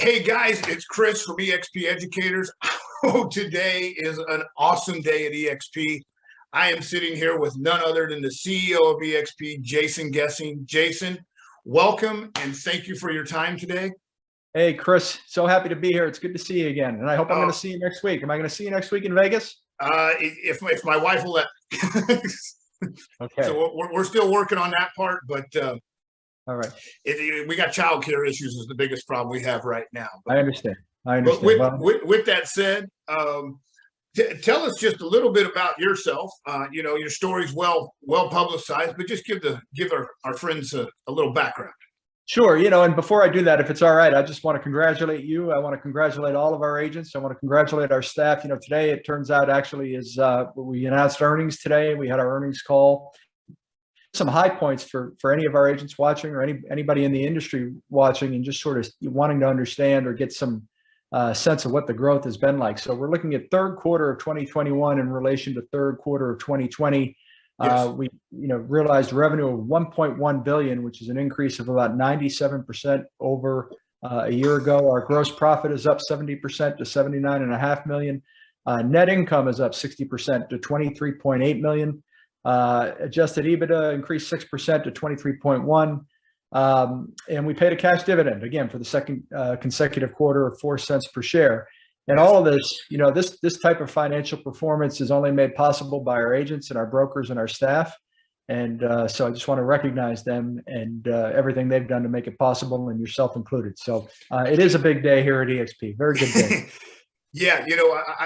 Hey guys, it's Chris from eXp Educators. Oh, today is an awesome day at eXp. I am sitting here with none other than the CEO of eXp, Jason Gesing. Jason, welcome and thank you for your time today. Hey, Chris, so happy to be here. It's good to see you again. And I hope I'm going to see you next week. Am I going to see you next week in Vegas? If my wife will let. Okay. So we're still working on that part, but all right. We got childcare issues is the biggest problem we have right now. But, I understand. But with that said, tell us just a little bit about yourself. Your story's well publicized, but just give our friends a little background. Sure. And before I do that, if it's all right, I just want to congratulate you. I want to congratulate all of our agents. I want to congratulate our staff. Today it turns out actually is we announced earnings today. We had our earnings call. Some high points for any of our agents watching or anybody in the industry watching and just sort of wanting to understand or get some sense of what the growth has been like. So we're looking at third quarter of 2021 in relation to third quarter of 2020. Yes. We realized revenue of $1.1 billion, which is an increase of about 97% over a year ago. Our gross profit is up 70% to $79.5 million. Net income is up 60% to $23.8 million. Adjusted EBITDA increased 6% to 23.1. And we paid a cash dividend again for the second consecutive quarter of 4 cents per share. And all of this, this type of financial performance is only made possible by our agents and our brokers and our staff. And so I just want to recognize them and everything they've done to make it possible, and yourself included. So it is a big day here at eXp. Very good day. Yeah,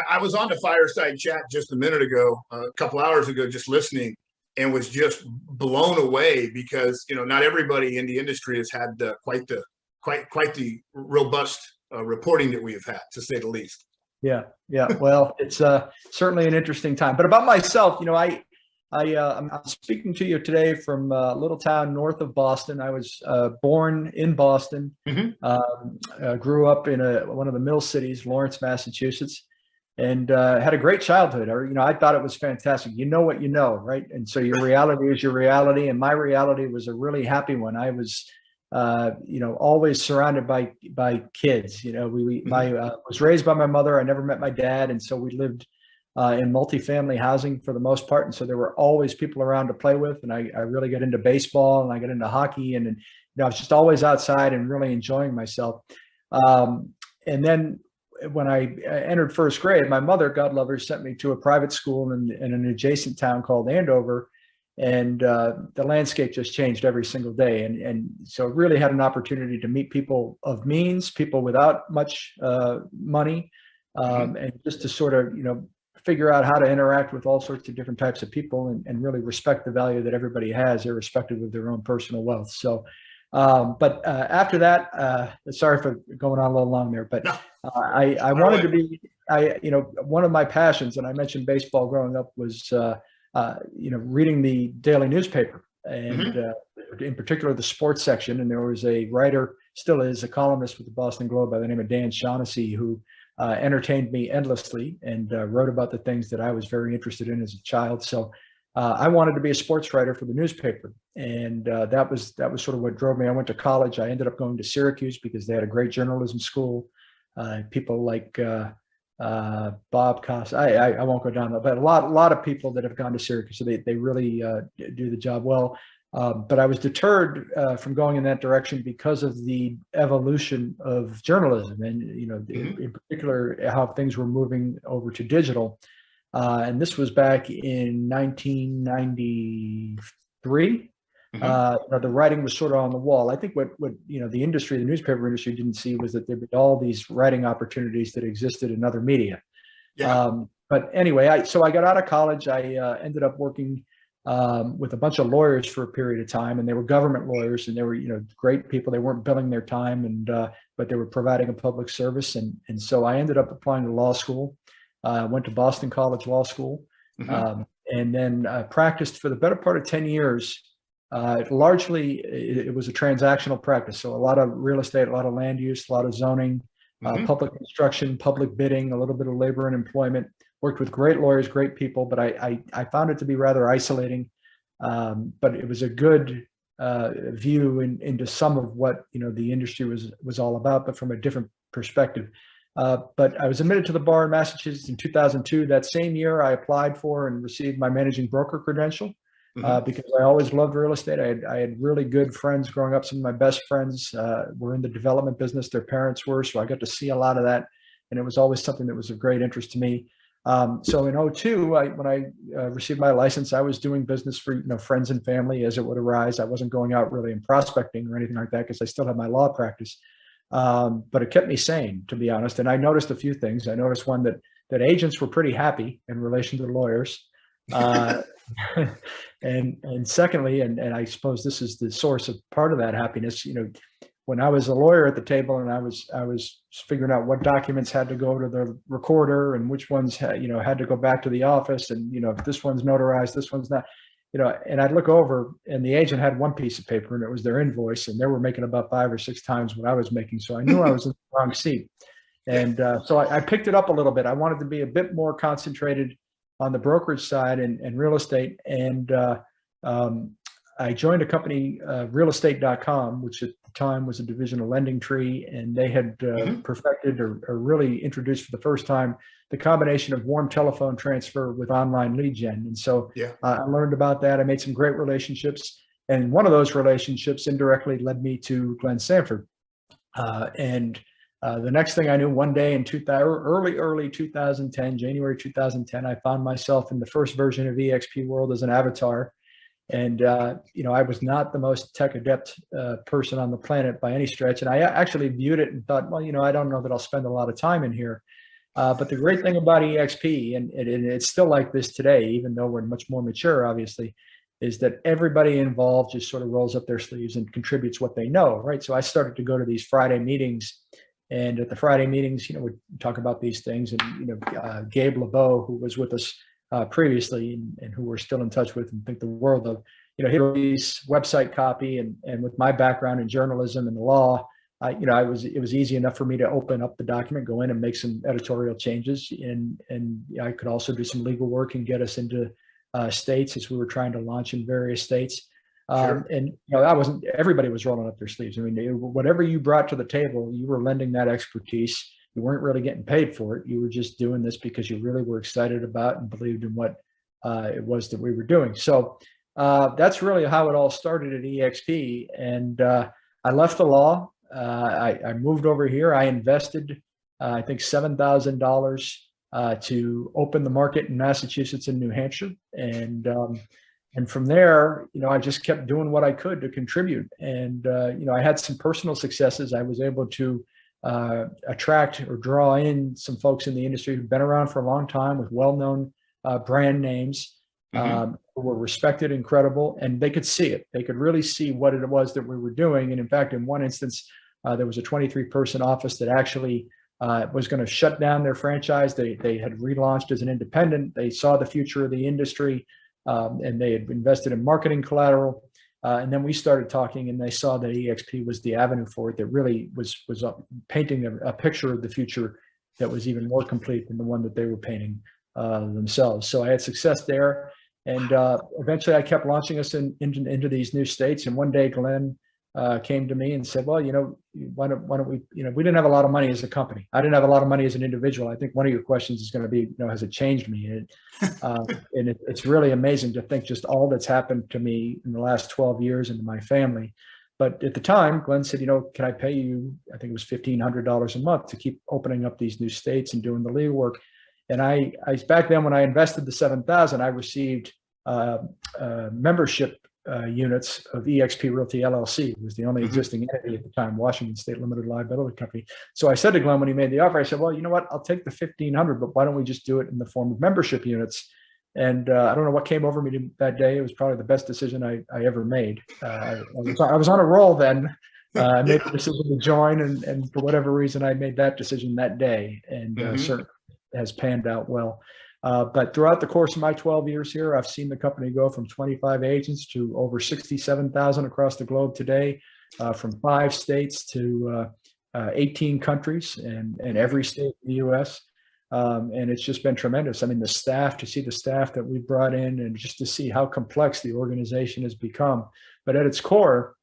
I was on the fireside chat just a minute ago, a couple hours ago, just listening, and was just blown away because not everybody in the industry has had quite the robust reporting that we have had, to say the least. Yeah. Well, it's certainly an interesting time. But about myself, I'm speaking to you today from a little town north of Boston. I was born in Boston, grew up in one of the mill cities, Lawrence, Massachusetts, and had a great childhood. I thought it was fantastic. You know what you know, right? And so your reality is your reality, and my reality was a really happy one. I was always surrounded by kids. I was raised by my mother. I never met my dad, and so we lived in multifamily housing for the most part. And so there were always people around to play with. And I really got into baseball and I got into hockey and I was just always outside and really enjoying myself. And then when I entered first grade, my mother, God love her, sent me to a private school in an adjacent town called Andover. And the landscape just changed every single day. And so really had an opportunity to meet people of means, people without much money, and just to sort of, figure out how to interact with all sorts of different types of people and really respect the value that everybody has, irrespective of their own personal wealth. So, but after that, sorry for going on a little long there, but I wanted to be, one of my passions, and I mentioned baseball growing up, was, reading the daily newspaper and in particular the sports section. And there was a writer, still is a columnist with the Boston Globe by the name of Dan Shaughnessy, who entertained me endlessly and wrote about the things that I was very interested in as a child. So I wanted to be a sports writer for the newspaper. And that was sort of what drove me. I went to college. I ended up going to Syracuse because they had a great journalism school. People like Bob Costa. I won't go down that, but a lot of people that have gone to Syracuse, so they really do the job well. But I was deterred from going in that direction because of the evolution of journalism, and in particular how things were moving over to digital. And this was back in 1993. The writing was sort of on the wall. I think what the industry, the newspaper industry, didn't see was that there'd be all these writing opportunities that existed in other media. Yeah. But anyway, so I got out of college. I ended up working with a bunch of lawyers for a period of time, and they were government lawyers, and they were great people. They weren't billing their time, and but they were providing a public service, and so I ended up applying to law school. Went to Boston College Law School, and then practiced for the better part of 10 years. Largely, it was a transactional practice, so a lot of real estate, a lot of land use, a lot of zoning, public construction, public bidding, a little bit of labor and employment. Worked with great lawyers, great people, but I found it to be rather isolating. But it was a good view into some of what the industry was all about, but from a different perspective. But I was admitted to the bar in Massachusetts in 2002. That same year, I applied for and received my managing broker credential because I always loved real estate. I had really good friends growing up. Some of my best friends were in the development business. Their parents were, so I got to see a lot of that. And it was always something that was of great interest to me. So in 2002, when I received my license, I was doing business for friends and family as it would arise. I wasn't going out really and prospecting or anything like that because I still had my law practice. But it kept me sane, to be honest. And I noticed a few things. I noticed one that agents were pretty happy in relation to the lawyers. And secondly, and I suppose this is the source of part of that happiness, when I was a lawyer at the table and I was figuring out what documents had to go to the recorder and which ones had to go back to the office, and if this one's notarized, this one's not, and I'd look over and the agent had one piece of paper and it was their invoice, and they were making about 5 or 6 times what I was making. So I knew I was in the wrong seat. And so I picked it up a little bit. I wanted to be a bit more concentrated on the brokerage side and real estate. And I joined a company, realestate.com, which at the time was a division of Lending Tree, and they had perfected or really introduced for the first time the combination of warm telephone transfer with online lead gen. And so I learned about that. I made some great relationships, and one of those relationships indirectly led me to Glenn Sanford. The next thing I knew, one day in early 2010, January 2010, I found myself in the first version of eXp World as an avatar. And, I was not the most tech adept person on the planet by any stretch. And I actually viewed it and thought, well, I don't know that I'll spend a lot of time in here. But the great thing about eXp, and it's still like this today, even though we're much more mature, obviously, is that everybody involved just sort of rolls up their sleeves and contributes what they know, right? So I started to go to these Friday meetings. And at the Friday meetings, we talk about these things. And, Gabe LeBeau, who was with us previously and who we're still in touch with and think the world of, he released website copy, and with my background in journalism and the law, it was easy enough for me to open up the document, go in and make some editorial changes. And I could also do some legal work and get us into states as we were trying to launch in various states. And everybody was rolling up their sleeves. I mean, whatever you brought to the table, you were lending that expertise. You weren't really getting paid for it. You were just doing this because you really were excited about and believed in what it was that we were doing. So that's really how it all started at eXp. And I left the law. I moved over here. I invested, I think, $7,000 to open the market in Massachusetts and New Hampshire. And from there, I just kept doing what I could to contribute. And, I had some personal successes. I was able to attract or draw in some folks in the industry who've been around for a long time with well-known brand names, who were respected and credible, and they could see it. They could really see what it was that we were doing. And in fact, in one instance, there was a 23-person office that actually was going to shut down their franchise. They had relaunched as an independent. They saw the future of the industry, and they had invested in marketing collateral. And then we started talking, and they saw that eXp was the avenue for it that really was painting a picture of the future that was even more complete than the one that they were painting themselves. So I had success there. And eventually I kept launching us into these new states. And one day Glenn came to me and said, well, why don't we, we didn't have a lot of money as a company. I didn't have a lot of money as an individual. I think one of your questions is going to be, has it changed me? And it's really amazing to think just all that's happened to me in the last 12 years and to my family. But at the time, Glenn said, can I pay you, I think it was $1,500 a month to keep opening up these new states and doing the legal work. And I back then when I invested the $7,000, I received membership units of eXp Realty LLC. It was the only existing entity at the time, Washington State Limited Liability Company. So I said to Glenn when he made the offer, I said, well, you know what, I'll take the $1,500, but why don't we just do it in the form of membership units? And I don't know what came over me that day. It was probably the best decision I ever made. I was on a roll then. I made the decision to join, and for whatever reason, I made that decision that day, and certainly has panned out well. But throughout the course of my 12 years here, I've seen the company go from 25 agents to over 67,000 across the globe today, from 5 states to 18 countries and every state in the U.S. And it's just been tremendous. I mean, to see the staff that we brought in and just to see how complex the organization has become. But at its core,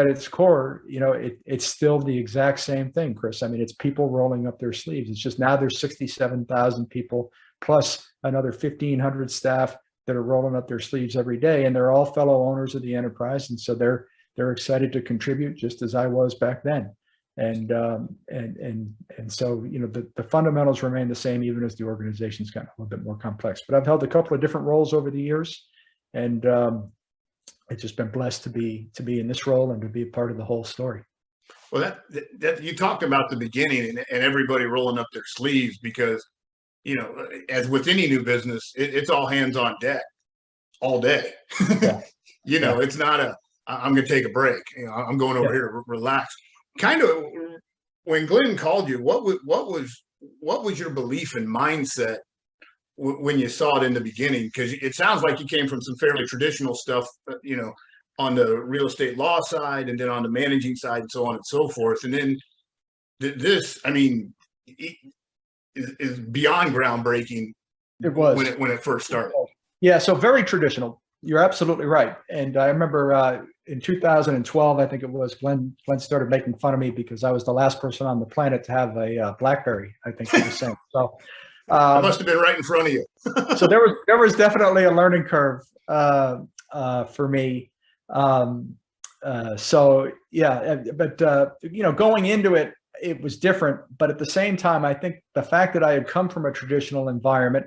at its core, it's still the exact same thing, Chris. I mean, it's people rolling up their sleeves. It's just now there's 67,000 people plus another 1,500 staff that are rolling up their sleeves every day, and they're all fellow owners of the enterprise, and so they're excited to contribute, just as I was back then. And so the fundamentals remain the same, even as the organization's gotten a little bit more complex. But I've held a couple of different roles over the years, and I've just been blessed to be in this role and to be a part of the whole story. Well, that you talked about the beginning and everybody rolling up their sleeves, because as with any new business, it's all hands on deck all day. Yeah. It's not I'm going to take a break. I'm going over here to relax. Kind of when Glenn called you, what was your belief and mindset when you saw it in the beginning? Because it sounds like you came from some fairly traditional stuff, on the real estate law side, and then on the managing side, and so on and so forth. And then this, I mean, is beyond groundbreaking. It was when it first started. Yeah, so very traditional. You're absolutely right. And I remember in 2012, I think it was, Glenn started making fun of me because I was the last person on the planet to have a BlackBerry, I think he was saying. So I must have been right in front of you. So there was definitely a learning curve for me. So yeah, but going into it, it was different. But at the same time, I think the fact that I had come from a traditional environment,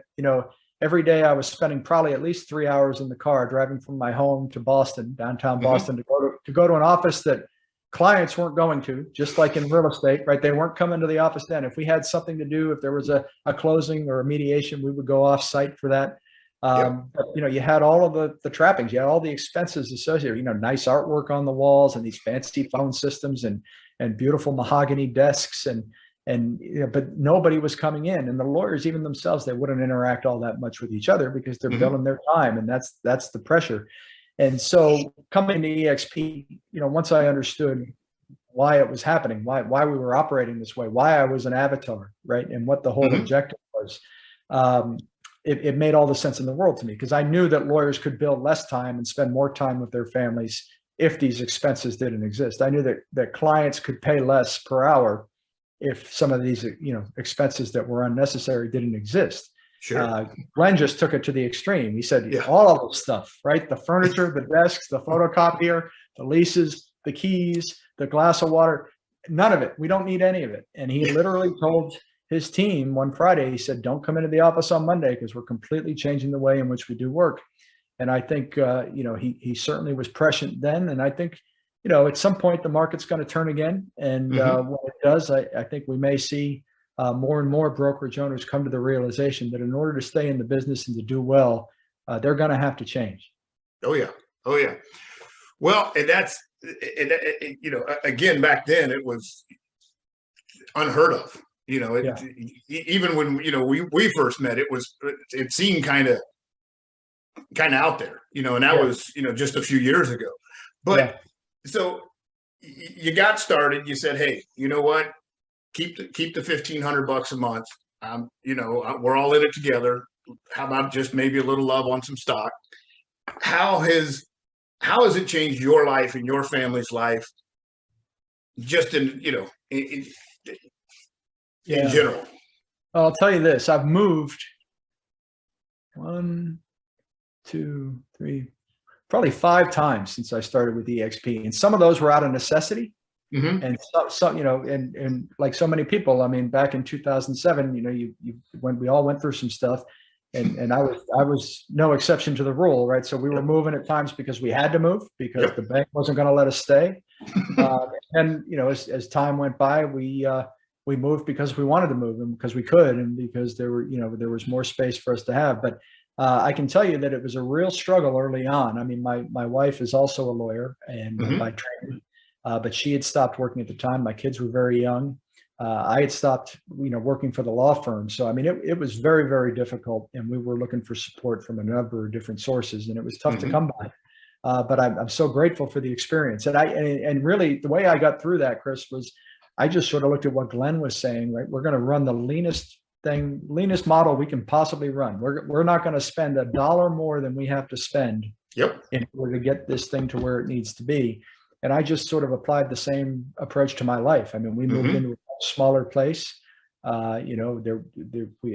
every day I was spending probably at least 3 hours in the car driving from my home to Boston, downtown Boston, to go to an office that clients weren't going to, just like in real estate, right? They weren't coming to the office then. If we had something to do, if there was a closing or a mediation, we would go off site for that. But, you had all of the trappings, you had all the expenses associated, nice artwork on the walls and these fancy phone systems and beautiful mahogany desks but nobody was coming in, and the lawyers, even themselves, they wouldn't interact all that much with each other because they're billing their time, and that's the pressure. And so coming to eXp, once I understood why it was happening, why we were operating this way, why I was an avatar, right, and what the whole objective was, it made all the sense in the world to me, because I knew that lawyers could bill less time and spend more time with their families if these expenses didn't exist. I knew that clients could pay less per hour if some of these, expenses that were unnecessary didn't exist. Sure. Glenn just took it to the extreme. He said, all of the stuff, right? The furniture, the desks, the photocopier, the leases, the keys, the glass of water, none of it. We don't need any of it. And he literally told his team one Friday, he said, don't come into the office on Monday because we're completely changing the way in which we do work. And I think, he certainly was prescient then. And I think, at some point the market's going to turn again. And when it does, I think we may see more and more brokerage owners come to the realization that in order to stay in the business and to do well, they're going to have to change. Oh yeah. Well, and that's, again, back then it was unheard of. Even when we first met, it seemed kind of out there. And that was just a few years ago. But so you got started. You said, hey, you know what? Keep the $1,500 a month. We're all in it together. How about just maybe a little love on some stock? How has it changed your life and your family's life? Just in general. Well, I'll tell you this. I've moved 1, 2, 3, probably 5 times since I started with eXp, and some of those were out of necessity. And so and like so many people, I mean, back in 2007, when we all went through some stuff, and I was no exception to the rule, right? So we were moving at times because we had to move because the bank wasn't going to let us stay. And as time went by, we moved because we wanted to move and because we could, and because there was more space for us to have. But I can tell you that it was a real struggle early on. I mean, my wife is also a lawyer and by training, but she had stopped working at the time. My kids were very young. I had stopped, working for the law firm. So, I mean, it was very, very difficult, and we were looking for support from a number of different sources, and it was tough to come by. But I'm so grateful for the experience. And really the way I got through that, Chris, was I just sort of looked at what Glenn was saying, right? We're going to run the leanest model we can possibly run. We're not going to spend $1 more than we have to spend in order to get this thing to where it needs to be. And I just sort of applied the same approach to my life. I mean, we moved into a smaller place. You know,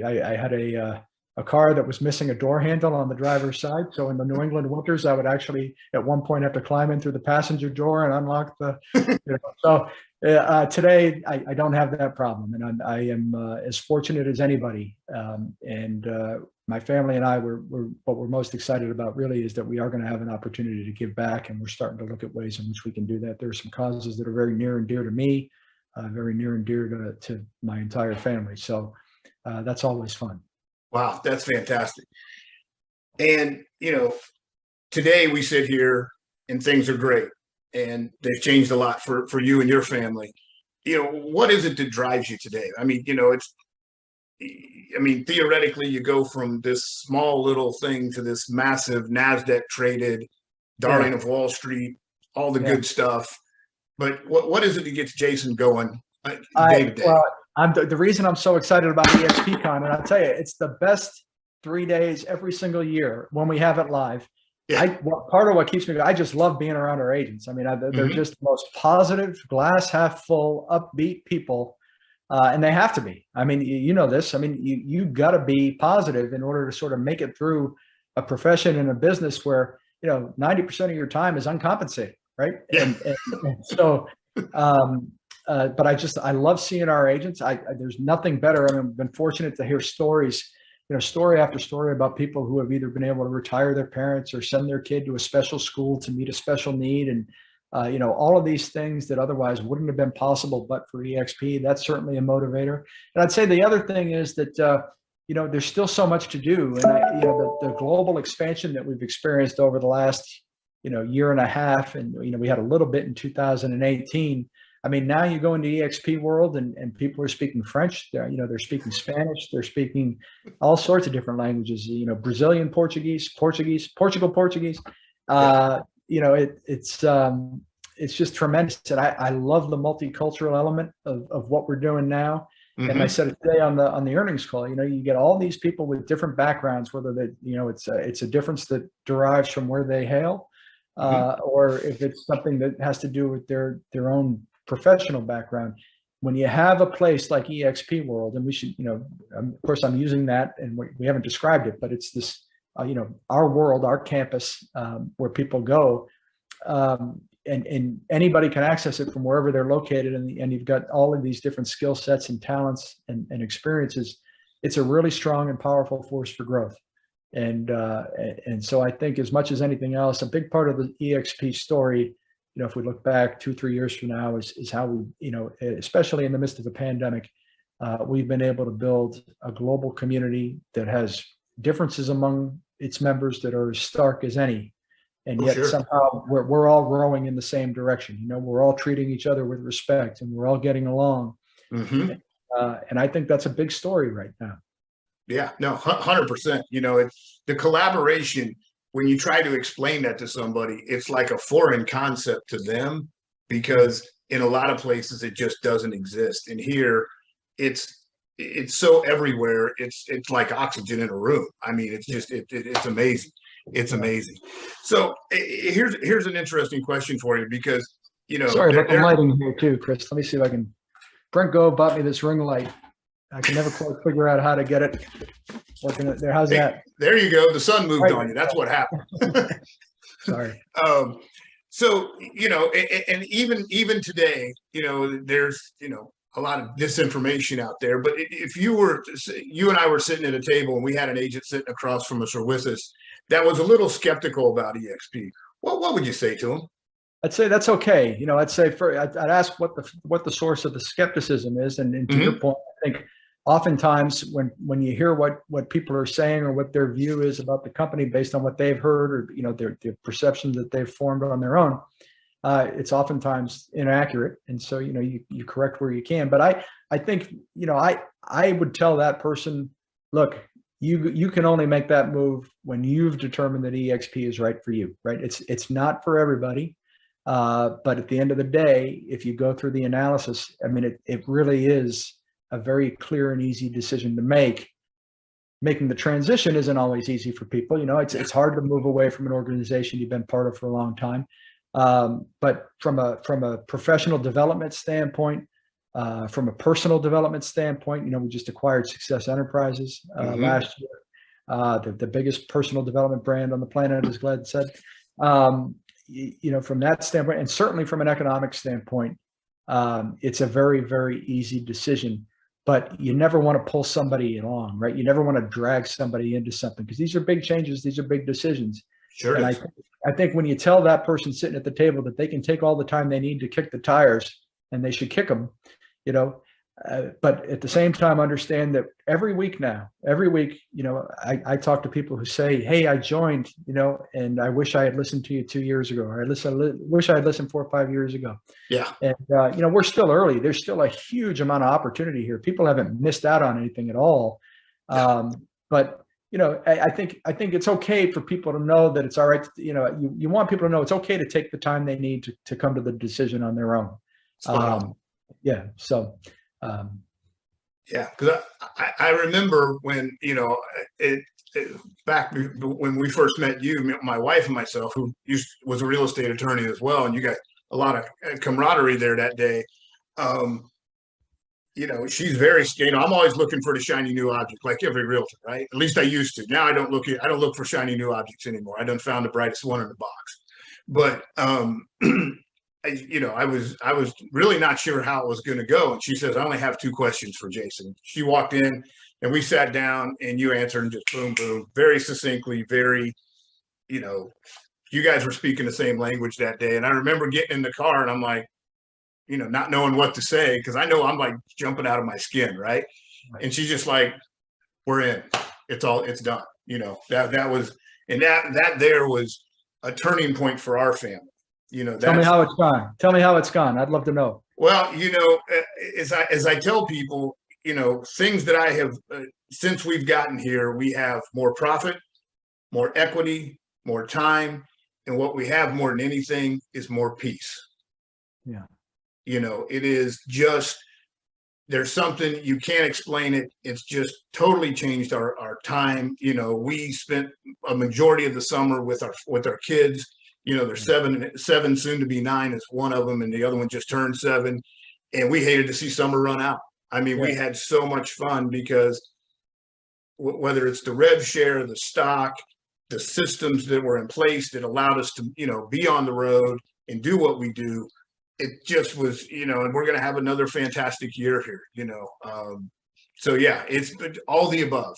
I had a car that was missing a door handle on the driver's side. So in the New England winters, I would actually at one point have to climb in through the passenger door and unlock the, so today I don't have that problem. And I am as fortunate as anybody. My family and I what we're most excited about really is that we are going to have an opportunity to give back, and we're starting to look at ways in which we can do that. There are some causes that are very near and dear to me, very near and dear to my entire family. So that's always fun. Wow, that's fantastic. And, you know, today we sit here and things are great and they've changed a lot for you and your family. You know, what is it that drives you today? I mean, you know, theoretically, you go from this small little thing to this massive NASDAQ traded darling of Wall Street, all the good stuff. But what is it that gets Jason going day to day? Well, the reason I'm so excited about eXpCon, and I'll tell you, it's the best 3 days every single year when we have it live. Part of what keeps me going, I just love being around our agents. I mean, they're just the most positive, glass half full, upbeat people. And they have to be. I mean, you know this. I mean, you got to be positive in order to sort of make it through a profession and a business where, you know, 90% of your time is uncompensated, right? Yeah. And so, but I love seeing our agents. There's nothing better. I mean, I've been fortunate to hear stories, you know, story after story about people who have either been able to retire their parents or send their kid to a special school to meet a special need. And you know, all of these things that otherwise wouldn't have been possible but for eXp. That's certainly a motivator. And I'd say the other thing is that, you know, there's still so much to do. And, you know, the global expansion that we've experienced over the last, you know, year and a half, and, you know, we had a little bit in 2018. I mean, now you go into eXp world and people are speaking French. They're speaking Spanish. They're speaking all sorts of different languages, you know, Brazilian Portuguese, Portugal Portuguese. You know, it's just tremendous. And I love the multicultural element of what we're doing now. And I said it today on the earnings call, you know, you get all these people with different backgrounds, whether they, you know, it's a difference that derives from where they hail, or if it's something that has to do with their own professional background. When you have a place like eXp World, and we should, you know, of course I'm using that and we haven't described it, but it's this, you know, our world, our campus, where people go, and anybody can access it from wherever they're located. And you've got all of these different skill sets and talents and experiences. It's a really strong and powerful force for growth. And so I think as much as anything else, a big part of the eXp story, you know, if we look back 2-3 years from now, is how we, you know, especially in the midst of the pandemic, we've been able to build a global community that has differences among its members that are as stark as any. And yet somehow we're all rowing in the same direction. You know, we're all treating each other with respect and we're all getting along. And I think that's a big story right now. Yeah, no, 100%. You know, it's the collaboration. When you try to explain that to somebody, it's like a foreign concept to them, because in a lot of places it just doesn't exist. And here it's so everywhere. It's like oxygen in a room. I mean, it's just, it's amazing. It's amazing. So here's an interesting question for you, because, you know, sorry about the lighting here too, Chris. Let me see if I can. Brent Go bought me this ring light. I can never quite figure out how to get it working there. How's that? There you go. The sun moved on you. That's what happened. Sorry. So, you know, and even today, you know, there's, you know, a lot of disinformation out there. But if you and I were sitting at a table and we had an agent sitting across from us or with us that was a little skeptical about eXp, what would you say to him? I'd say that's okay. You know, I'd say I'd ask what the source of the skepticism is, and to your point, I think oftentimes when you hear what people are saying or what their view is about the company based on what they've heard, or, you know, their perceptions that they've formed on their own, it's oftentimes inaccurate. And so, you know, you correct where you can. But I think, you know, I would tell that person, look, you can only make that move when you've determined that eXp is right for you, right? It's not for everybody. But at the end of the day, if you go through the analysis, I mean, it really is a very clear and easy decision to make. Making the transition isn't always easy for people. You know, it's hard to move away from an organization you've been part of for a long time. But from a professional development standpoint, from a personal development standpoint, we just acquired Success Enterprises last year, the biggest personal development brand on the planet, as Glenn said. From that standpoint, and certainly from an economic standpoint, it's a very, very easy decision. But you never want to pull somebody along, right? You never want to drag somebody into something, because these are big changes. These are big decisions. Sure. And I think when you tell that person sitting at the table that they can take all the time they need to kick the tires, and they should kick them, but at the same time, understand that every week, I talk to people who say, hey, I joined, and I wish I had listened to you 2 years ago, or I wish I had listened 4 or 5 years ago. Yeah. And, we're still early. There's still a huge amount of opportunity here. People haven't missed out on anything at all. But, I think it's okay for people to know that it's all right. You want people to know it's okay to take the time they need to come to the decision on their own. Yeah. So, because I remember when, back when we first met you, my wife and myself, who was a real estate attorney as well, and you got a lot of camaraderie there that day. She's very, I'm always looking for the shiny new object, like every realtor, right? At least I used to. Now I don't look for shiny new objects anymore. I done found the brightest one in the box. But I was really not sure how it was going to go. And she says, I only have 2 questions for Jason. She walked in and we sat down, and you answered, and just boom, boom, very succinctly, very, you guys were speaking the same language that day. And I remember getting in the car, and I'm like, not knowing what to say, because I know I'm like jumping out of my skin. Right. And she's just like, we're in, it's done. That was a turning point for our family. Tell me how it's gone. I'd love to know. Well, as I tell people, things that I have, since we've gotten here, we have more profit, more equity, more time. And what we have more than anything is more peace. Yeah. It is just, there's something, you can't explain it. It's just totally changed our time. We spent a majority of the summer with our kids. There's seven, soon to be 9 is one of them, and the other one just turned 7. And we hated to see summer run out. I mean, we had so much fun, because whether it's the rev share, the stock, the systems that were in place that allowed us to, be on the road and do what we do, it just was, and we're going to have another fantastic year here, So yeah, it's all the above,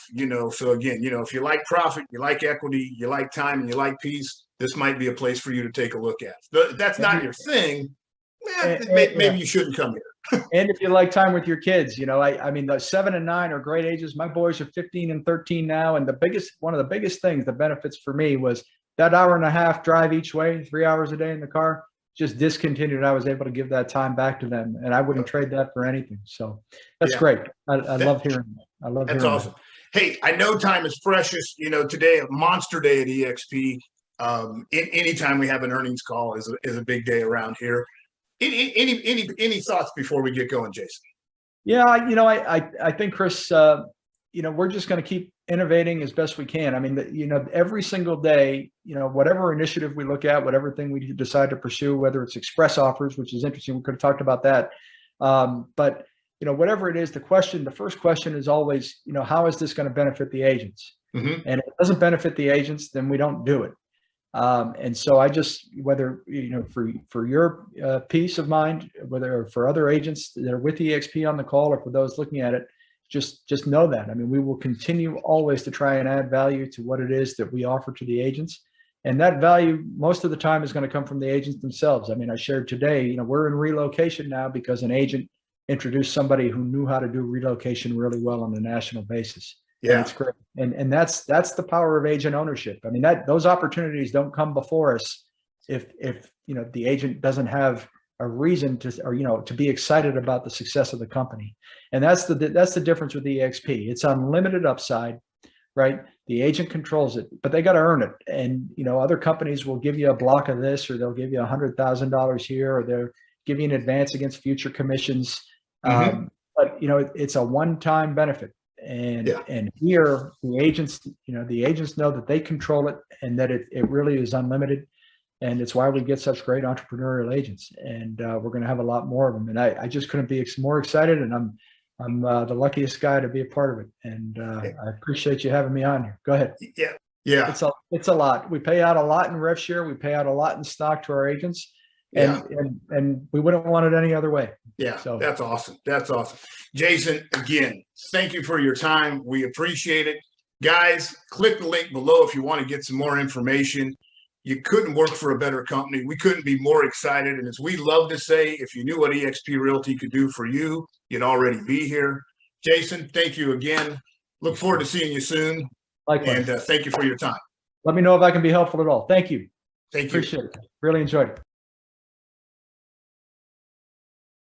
so again, if you like profit, you like equity, you like time, and you like peace, this might be a place for you to take a look at. That's not your thing. Maybe you shouldn't come here. And if you like time with your kids, I mean, the 7 and 9 are great ages. My boys are 15 and 13 now. And one of the biggest things, the benefits for me, was that hour and a half drive each way, 3 hours a day in the car, just discontinued. I was able to give that time back to them, and I wouldn't trade that for anything. So that's great. I love hearing that. I love hearing that. That's awesome. Hey, I know time is precious. Today, a monster day at eXp. Anytime we have an earnings call is a big day around here. Any thoughts before we get going, Jason? Yeah, I think, Chris, we're just going to keep innovating as best we can. I mean, every single day, whatever initiative we look at, whatever thing we decide to pursue, whether it's express offers, which is interesting, we could have talked about that. But whatever it is, the first question is always, how is this going to benefit the agents? Mm-hmm. And if it doesn't benefit the agents, then we don't do it. And so I just, whether, for your peace of mind, whether for other agents that are with eXp on the call, or for those looking at it, just know that. I mean, we will continue always to try and add value to what it is that we offer to the agents. And that value, most of the time, is going to come from the agents themselves. I mean, I shared today, we're in relocation now because an agent introduced somebody who knew how to do relocation really well on a national basis. Yeah, it's great. And that's the power of agent ownership. I mean, those opportunities don't come before us if the agent doesn't have a reason to be excited about the success of the company. And that's the difference with eXp. It's unlimited upside, right? The agent controls it, but they got to earn it. And other companies will give you a block of this, or they'll give you $100,000 here, or they'll give you an advance against future commissions. Mm-hmm. But it's a one-time benefit. And here the agents know that they control it, and that it really is unlimited. And it's why we get such great entrepreneurial agents. And we're going to have a lot more of them. And I just couldn't be more excited. And I'm the luckiest guy to be a part of it. And I appreciate you having me on here. Go ahead. Yeah. Yeah. It's a lot. We pay out a lot in rev share. We pay out a lot in stock to our agents. And we wouldn't want it any other way. Yeah. So that's awesome. That's awesome. Jason, again, thank you for your time. We appreciate it. Guys, click the link below if you want to get some more information. You couldn't work for a better company. We couldn't be more excited. And as we love to say, if you knew what eXp Realty could do for you, you'd already be here. Jason, thank you again. Look forward to seeing you soon. Likewise. And thank you for your time. Let me know if I can be helpful at all. Thank you. Thank you. Appreciate it. Really enjoyed it.